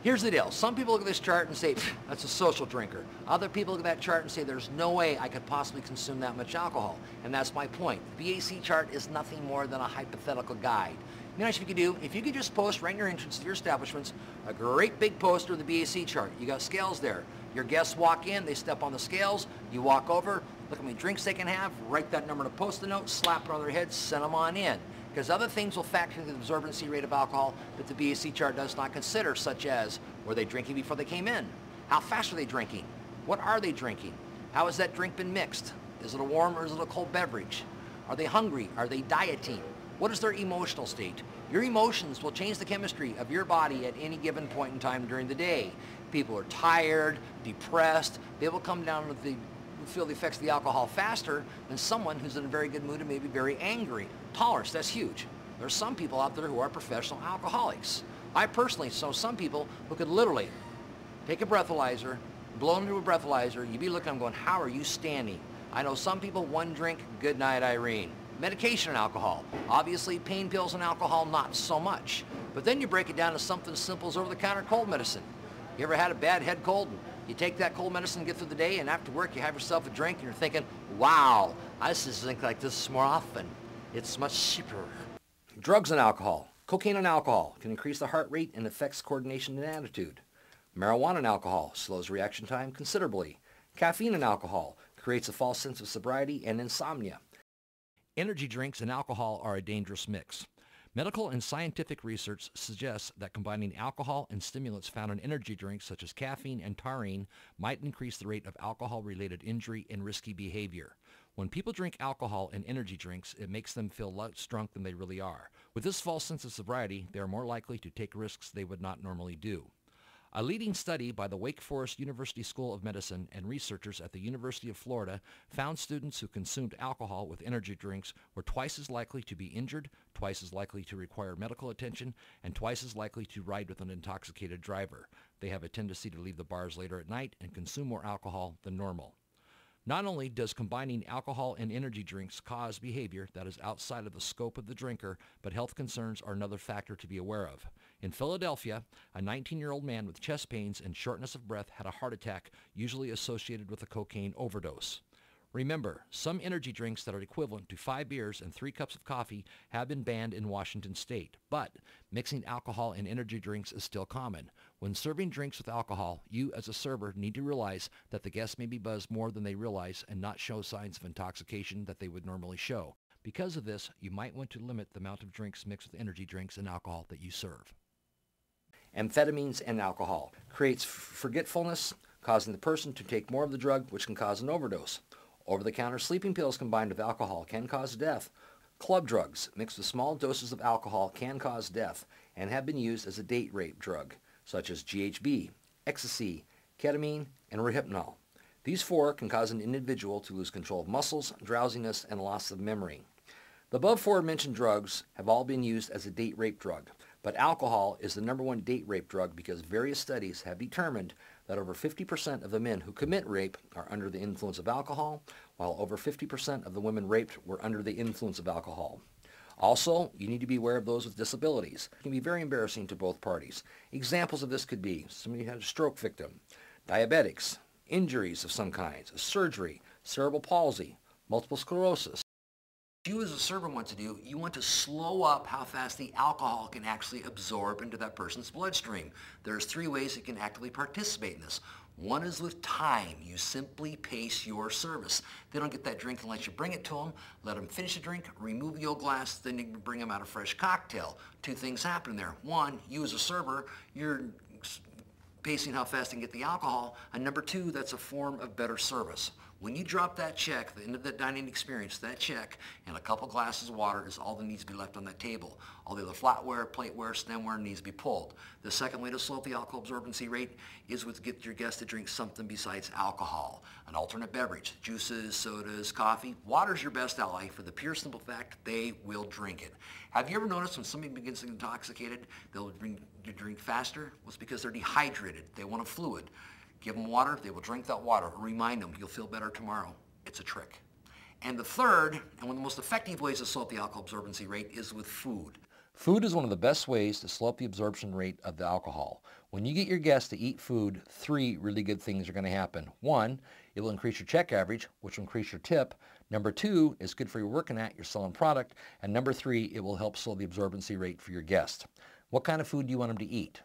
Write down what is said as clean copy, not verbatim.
Here's the deal. Some people look at this chart and say, that's a social drinker. Other people look at that chart and say, there's no way I could possibly consume that much alcohol. And that's my point. The BAC chart is nothing more than a hypothetical guide. You know what you could do? If you could just post right in your entrance to your establishments, a great big poster of the BAC chart. You got scales there. Your guests walk in, they step on the scales, you walk over, look how many drinks they can have, write that number on a post-it note, slap it on their head, send them on in. Because other things will factor into the absorbency rate of alcohol that the BAC chart does not consider, such as, were they drinking before they came in? How fast are they drinking? What are they drinking? How has that drink been mixed? Is it a warm or is it a cold beverage? Are they hungry? Are they dieting? What is their emotional state? Your emotions will change the chemistry of your body at any given point in time during the day. People are tired, depressed. They will come down with feel the effects of the alcohol faster than someone who's in a very good mood and maybe very angry. Tolerance, that's huge. There's some people out there who are professional alcoholics. I personally know some people who could literally take a breathalyzer, blow into a breathalyzer, you'd be looking at them going, how are you standing? I know some people, one drink, good night, Irene. Medication and alcohol. Obviously, pain pills and alcohol, not so much. But then you break it down to something as simple as over-the-counter cold medicine. You ever had a bad head cold? You take that cold medicine and get through the day, and after work you have yourself a drink and you're thinking, wow, I just drink like this more often. It's much cheaper. Drugs and alcohol. Cocaine and alcohol can increase the heart rate and affects coordination and attitude. Marijuana and alcohol slows reaction time considerably. Caffeine and alcohol creates a false sense of sobriety and insomnia. Energy drinks and alcohol are a dangerous mix. Medical and scientific research suggests that combining alcohol and stimulants found in energy drinks such as caffeine and taurine might increase the rate of alcohol-related injury and risky behavior. When people drink alcohol and energy drinks, it makes them feel less drunk than they really are. With this false sense of sobriety, they are more likely to take risks they would not normally do. A leading study by the Wake Forest University School of Medicine and researchers at the University of Florida found students who consumed alcohol with energy drinks were twice as likely to be injured, twice as likely to require medical attention, and twice as likely to ride with an intoxicated driver. They have a tendency to leave the bars later at night and consume more alcohol than normal. Not only does combining alcohol and energy drinks cause behavior that is outside of the scope of the drinker, but health concerns are another factor to be aware of. In Philadelphia, a 19-year-old man with chest pains and shortness of breath had a heart attack, usually associated with a cocaine overdose. Remember, some energy drinks that are equivalent to 5 beers and 3 cups of coffee have been banned in Washington state, but mixing alcohol and energy drinks is still common. When serving drinks with alcohol, you as a server need to realize that the guests may be buzzed more than they realize and not show signs of intoxication that they would normally show. Because of this, you might want to limit the amount of drinks mixed with energy drinks and alcohol that you serve. Amphetamines and alcohol creates forgetfulness, causing the person to take more of the drug, which can cause an overdose. Over-the-counter sleeping pills combined with alcohol can cause death. Club drugs mixed with small doses of alcohol can cause death and have been used as a date rape drug, such as GHB, ecstasy, ketamine, and Rohypnol. These 4 can cause an individual to lose control of muscles, drowsiness, and loss of memory. The above 4 mentioned drugs have all been used as a date rape drug, but alcohol is the #1 date rape drug because various studies have determined that over 50% of the men who commit rape are under the influence of alcohol, while over 50% of the women raped were under the influence of alcohol. Also, you need to be aware of those with disabilities. It can be very embarrassing to both parties. Examples of this could be somebody who had a stroke victim, diabetics, injuries of some kinds, surgery, cerebral palsy, multiple sclerosis. What you as a server want to do, you want to slow up how fast the alcohol can actually absorb into that person's bloodstream. There's 3 ways you can actively participate in this. One is with time. You simply pace your service. They don't get that drink unless you bring it to them, let them finish the drink, remove the old glass, then you can bring them out a fresh cocktail. 2 things happen there. One, you as a server, you're pacing how fast they can get the alcohol, and number 2, that's a form of better service. When you drop that check, the end of that dining experience, that check and a couple glasses of water is all that needs to be left on that table. All the other flatware, plateware, stemware needs to be pulled. The second way to slow up the alcohol absorbency rate is with get your guests to drink something besides alcohol. An alternate beverage, juices, sodas, coffee. Water's your best ally for the pure simple fact they will drink it. Have you ever noticed when somebody begins to get intoxicated, they'll drink faster? Well, it's because they're dehydrated. They want a fluid. Give them water, they will drink that water. Remind them, you'll feel better tomorrow. It's a trick. And the third, and one of the most effective ways to slow up the alcohol absorbency rate is with food. Food is one of the best ways to slow up the absorption rate of the alcohol. When you get your guests to eat food, 3 really good things are going to happen. 1, it will increase your check average, which will increase your tip. Number 2, it's good for your working at, your selling product. And number 3, it will help slow the absorbency rate for your guests. What kind of food do you want them to eat?